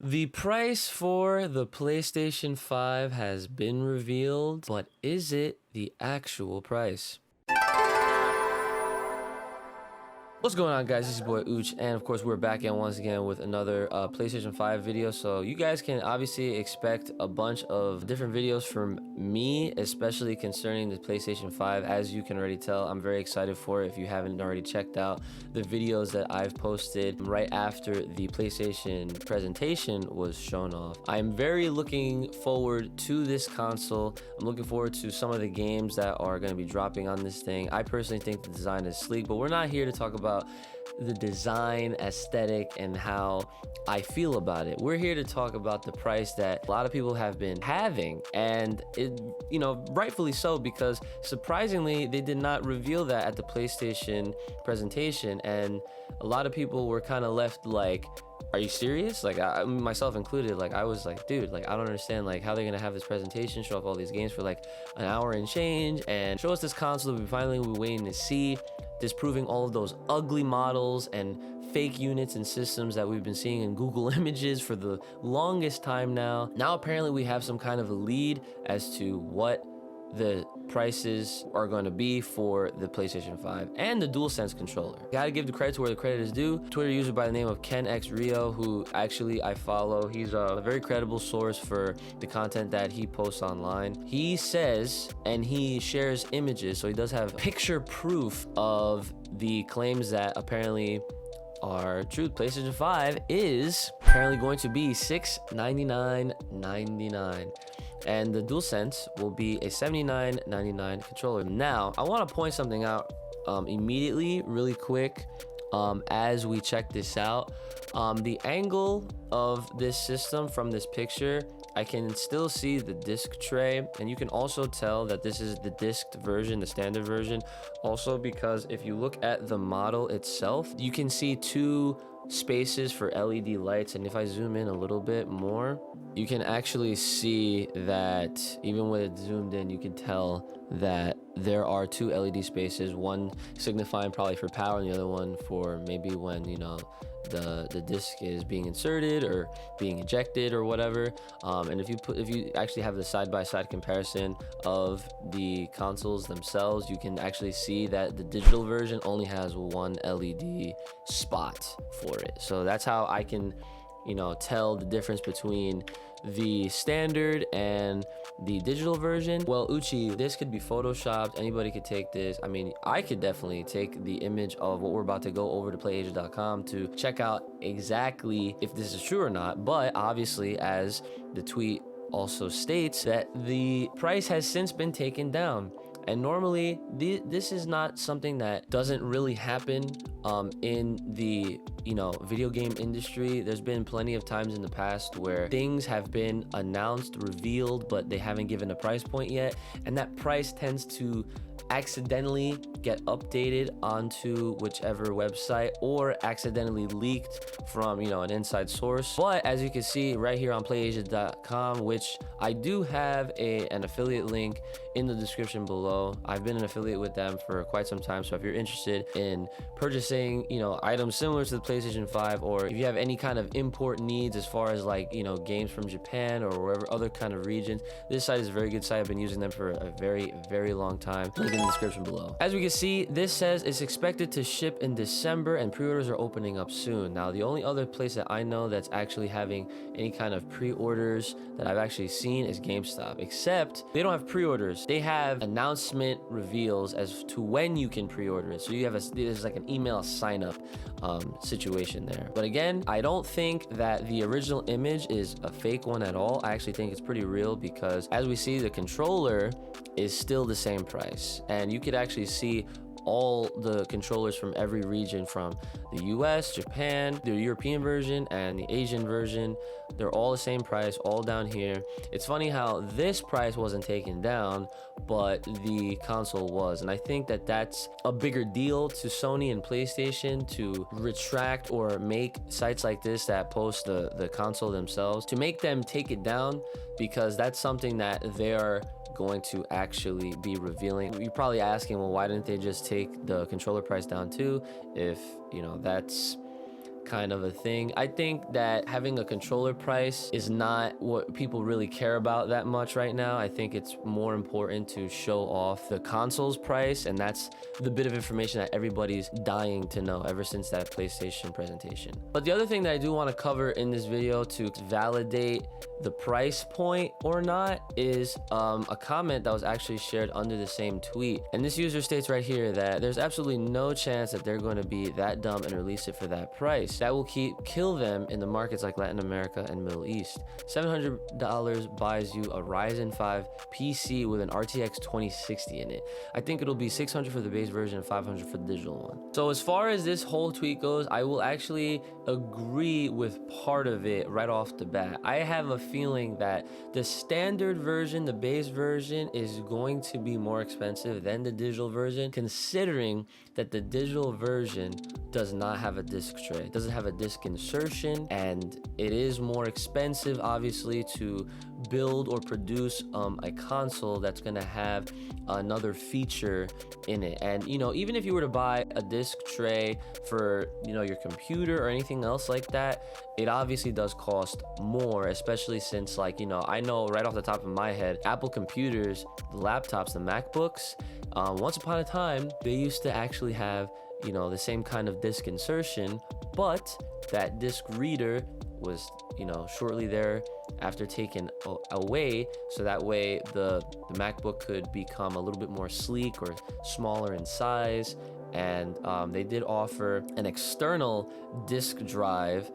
The price for the PlayStation 5 has been revealed, but is it the actual price? What's going on, guys? This is your boy Uch, and of course we're back in once again with another PlayStation 5 video. So you guys can obviously expect a bunch of different videos from me, especially concerning the PlayStation 5. As you can already tell, I'm very excited for it. If you haven't already checked out the videos that I've posted right after the PlayStation presentation was shown off, I'm very looking forward to this console. I'm looking forward to some of the games that are going to be dropping on this thing. I personally think the design is sleek, but we're not here to talk about the design, aesthetic, and how I feel about it. We're here to talk about the price that a lot of people have been having, and it, rightfully so, because surprisingly they did not reveal that at the PlayStation presentation, and a lot of people were kind of left like, are you serious? Like, I myself included, like, I was like, dude, like, I don't understand, like, how they're gonna have this presentation, show off all these games for like an hour and change, and show us this console that we finally were waiting to see, disproving all of those ugly models and fake units and systems that we've been seeing in Google Images for the longest time now. Now apparently we have some kind of a lead as to what the prices are going to be for the PlayStation 5 and the DualSense controller. Gotta give the credit to where the credit is due. Twitter user by the name of Ken X Rio, who actually I follow. He's a very credible source for the content that he posts online. He says, and he shares images, so he does have picture proof of the claims that apparently are true. PlayStation 5 is apparently going to be $699.99. and the DualSense will be a $79.99 controller. Now, I want to point something out immediately, really quick, as we check this out. The angle of this system from this picture, I can still see the disc tray, and you can also tell that this is the disc version, the standard version. Also, because if you look at the model itself, you can see two spaces for LED lights, and if I zoom in a little bit more, you can actually see that even when it's zoomed in, you can tell that there are two LED spaces, one signifying probably for power and the other one for maybe when the disc is being inserted or being ejected or whatever. And if you actually have the side-by-side comparison of the consoles themselves, you can actually see that the digital version only has one LED spot for it. So that's how I can tell the difference between the standard and the digital version. Well, Uchi, this could be photoshopped. Anybody could take this. I mean, I could definitely take the image of what we're about to go over to playasia.com to check out exactly if this is true or not. But obviously, as the tweet also states, that the price has since been taken down. And normally, this is not something that doesn't really happen in the video game industry. There's been plenty of times in the past where things have been announced, revealed, but they haven't given a price point yet, and that price tends to accidentally get updated onto whichever website or accidentally leaked from an inside source. But as you can see right here on playasia.com, which I do have an affiliate link in the description below. I've been an affiliate with them for quite some time, so if you're interested in purchasing items similar to the PlayStation 5, or if you have any kind of import needs as far as like games from Japan or wherever other kind of regions, this site is a very good site. I've been using them for a very, very long time. Link in the description below. As we can see, this says it's expected to ship in December and pre-orders are opening up soon. Now, the only other place that I know that's actually having any kind of pre-orders that I've actually seen is GameStop, except they don't have pre-orders. They have announcement reveals as to when you can pre-order it. So you have there's like an email sign up situation there. But again, I don't think that the original image is a fake one at all. I actually think it's pretty real, because as we see, the controller is still the same price, and you could actually see all the controllers from every region, from the US, Japan, the European version, and the Asian version. They're all the same price, all down here. It's funny how this price wasn't taken down, but the console was. And I think that that's a bigger deal to Sony and PlayStation to retract or make sites like this that post the console themselves, to make them take it down, because that's something that they're going to actually be revealing. You're probably asking, well, why didn't they just take the controller price down too, if that's kind of a thing. I think that having a controller price is not what people really care about that much right now. I think it's more important to show off the console's price, and that's the bit of information that everybody's dying to know ever since that PlayStation presentation. But the other thing that I do want to cover in this video to validate the price point or not is a comment that was actually shared under the same tweet. And this user states right here that there's absolutely no chance that they're going to be that dumb and release it for that price. That will kill them in the markets like Latin America and Middle East. $700 buys you a Ryzen 5 PC with an RTX 2060 in it. I think it'll be $600 for the base version and $500 for the digital one. So as far as this whole tweet goes, I will actually agree with part of it right off the bat. I have a feeling that the standard version, the base version, is going to be more expensive than the digital version, considering that the digital version does not have a disc tray. It doesn't have a disc insertion, and it is more expensive, obviously, to build or produce a console that's gonna have another feature in it. And even if you were to buy a disc tray for your computer or anything else like that, it obviously does cost more, especially since I know right off the top of my head, Apple computers, the laptops, the MacBooks, once upon a time they used to actually have the same kind of disc insertion, but that disc reader was shortly there after taken away, so that way the MacBook could become a little bit more sleek or smaller in size. And they did offer an external disk drive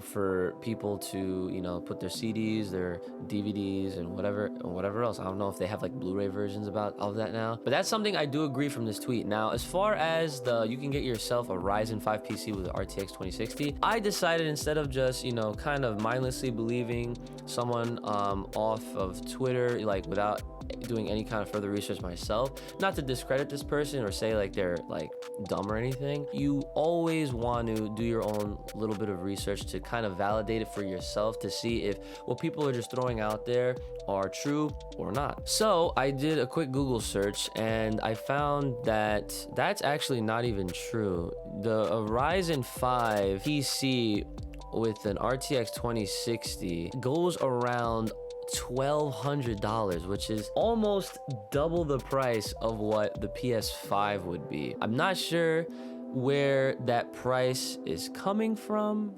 for people to put their CDs, their DVDs, and whatever else. I don't know if they have like Blu-ray versions of that now, but that's something I do agree from this tweet. Now, as far as you can get yourself a Ryzen 5 PC with an RTX 2060, I decided, instead of just kind of mindlessly believing someone off of Twitter, like without doing any kind of further research myself, not to discredit this person or say like they're like dumb or anything, you always want to do your own little bit of research to kind of validate it for yourself, to see if what people are just throwing out there are true or not. So I did a quick Google search, and I found that that's actually not even true. The Ryzen 5 PC with an RTX 2060 goes around $1,200, which is almost double the price of what the PS5 would be. I'm not sure where that price is coming from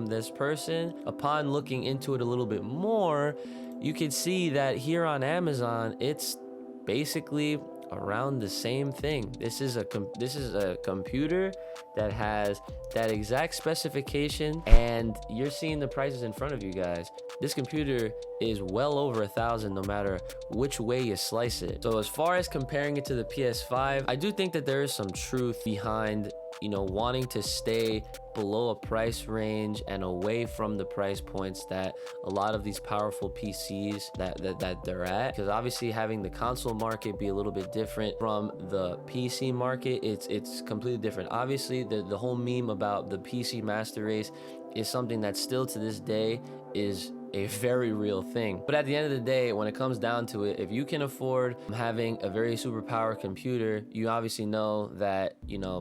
this person. Upon looking into it a little bit more, you can see that here on Amazon, it's basically around the same thing. This is a computer that has that exact specification, and you're seeing the prices in front of you guys. This computer is well over $1,000 no matter which way you slice it. So as far as comparing it to the PS5, I do think that there is some truth behind wanting to stay below a price range and away from the price points that a lot of these powerful PCs that they're at, because obviously having the console market be a little bit different from the PC market, it's completely different. Obviously the whole meme about the PC master race is something that still to this day is a very real thing. But at the end of the day, when it comes down to it, if you can afford having a very super powered computer, you obviously know that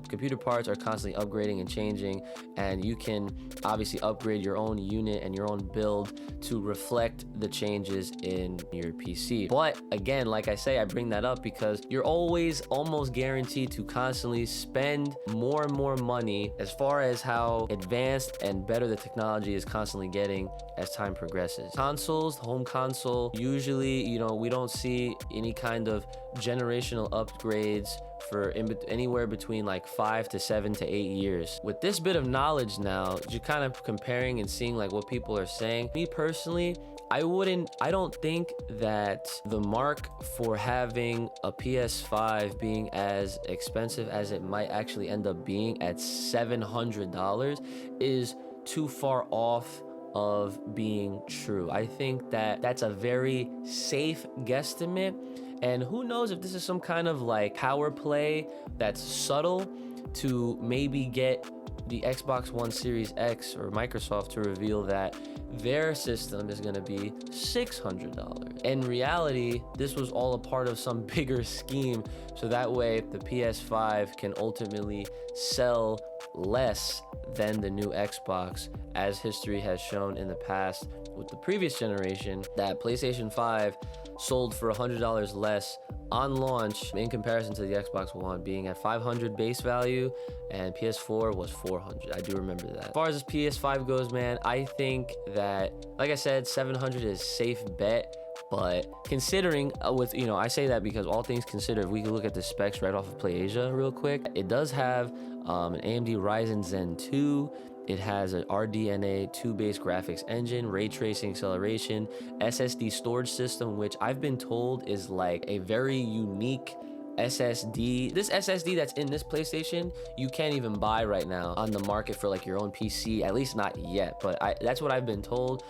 computer parts are constantly upgrading and changing, and you can obviously upgrade your own unit and your own build to reflect the changes in your PC. But again, like I say, I bring that up because you're always almost guaranteed to constantly spend more and more money as far as how advanced and better the technology is constantly getting as time progresses. Consoles, home console, usually we don't see any kind of generational upgrades for anywhere between like 5 to 7 to 8 years. With this bit of knowledge now, you're kind of comparing and seeing like what people are saying. Me personally, I don't think that the mark for having a PS5 being as expensive as it might actually end up being at $700 is too far off of being true. I think that that's a very safe guesstimate, and who knows if this is some kind of like power play that's subtle to maybe get the Xbox One Series X or Microsoft to reveal that their system is going to be $600. In reality, this was all a part of some bigger scheme, so that way the PS5 can ultimately sell less than the new Xbox, as history has shown in the past with the previous generation, that PlayStation 5 sold for $100 less on launch in comparison to the Xbox One, being at $500 base value, and PS4 was $400. I do remember that. As far as this PS5 goes, man, I think that, like I said, $700 is safe bet. But considering I say that because all things considered, if we could look at the specs right off of PlayAsia real quick, it does have an AMD Ryzen Zen 2. It has an RDNA 2-based graphics engine, ray tracing acceleration, SSD storage system, which I've been told is like a very unique SSD. This SSD that's in this PlayStation, you can't even buy right now on the market for like your own PC, at least not yet. But that's what I've been told.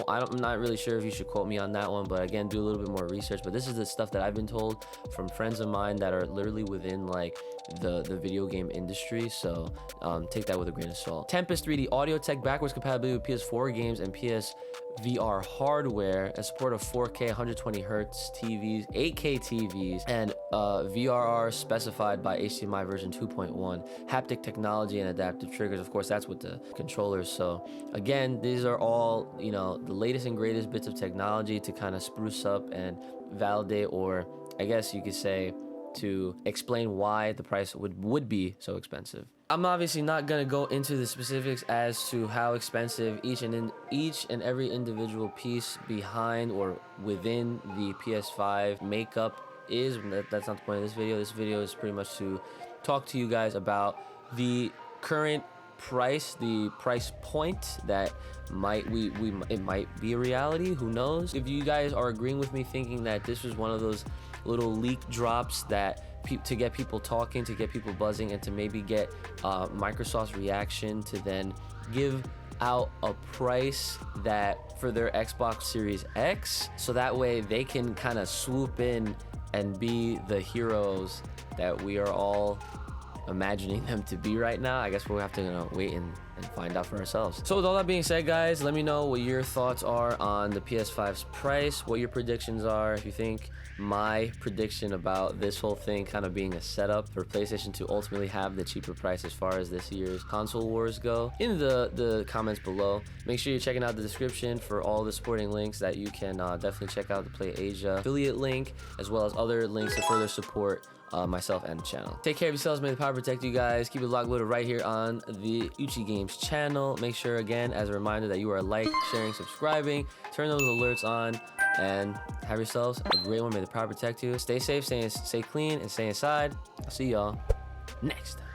I'm not really sure if you should quote me on that one, but again, do a little bit more research. But this is the stuff that I've been told from friends of mine that are literally within like the video game industry. So take that with a grain of salt. Tempest 3D audio tech, backwards compatibility with PS4 games and PS VR hardware, and support of 4K 120 hertz TVs, 8K TVs, and VRR specified by HDMI version 2.1, haptic technology and adaptive triggers. Of course, that's with the controllers. So again, these are all, the latest and greatest bits of technology to kind of spruce up and validate, or I guess you could say, to explain why the price would be so expensive. I'm obviously not gonna go into the specifics as to how expensive each and every individual piece behind or within the PS5 makeup is. That's not the point of this video. This video is pretty much to talk to you guys about the current price, the price point that it might be a reality. Who knows? If you guys are agreeing with me, thinking that this was one of those little leak drops that to get people talking, to get people buzzing, and to maybe get Microsoft's reaction to then give out a price that for their Xbox Series X, so that way they can kind of swoop in and be the heroes that we are all imagining them to be right now. I guess we'll have to wait and find out for ourselves. So with all that being said, guys, let me know what your thoughts are on the PS5's price, what your predictions are, if you think my prediction about this whole thing kind of being a setup for PlayStation to ultimately have the cheaper price as far as this year's console wars go, in the comments below. Make sure you're checking out the description for all the supporting links that you can definitely check out the PlayAsia affiliate link, as well as other links to further support myself and the channel. Take care of yourselves. May the power protect you guys. Keep it locked loaded right here on the UchiGames channel. Make sure, again, as a reminder, that you are sharing, subscribing, turn those alerts on, and have yourselves a great one. May the power protect you. Stay safe, stay clean, and stay inside. I'll see y'all next time.